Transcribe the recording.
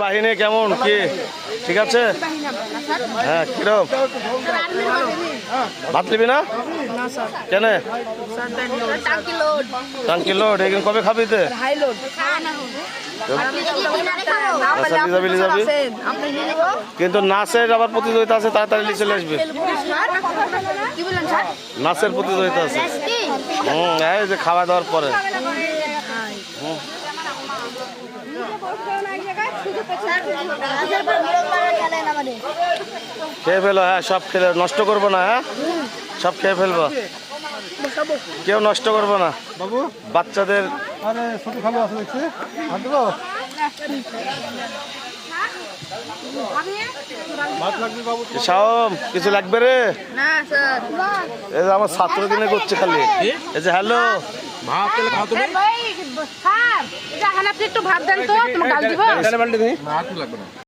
বাহিনী কেমন কি ঠিক আছে? হ্যাঁ কিরম ভাত নিবি না কেন? টাঙ্কি লোড এখন কবে খাবি? কিন্তু নাচের আবার প্রতিযোগিতা আছে, তাড়াতাড়ি চলে আসবে। নাচের প্রতিযোগিতা আছে। এই যে খাওয়া দাওয়ার পরে খেয়ে ফেলো। হ্যাঁ সব খেলে নষ্ট করবো না। হ্যাঁ সব খেয়ে ফেলবো, কেউ নষ্ট করবো না বাবু। বাচ্চাদের শাওম কিছু লাগবে রে? এই যে আমার ছাত্র দিনে করছে খালি এই যে হ্যালো ভাত একটু ভাত দেন তো, তোমার গাল দিব।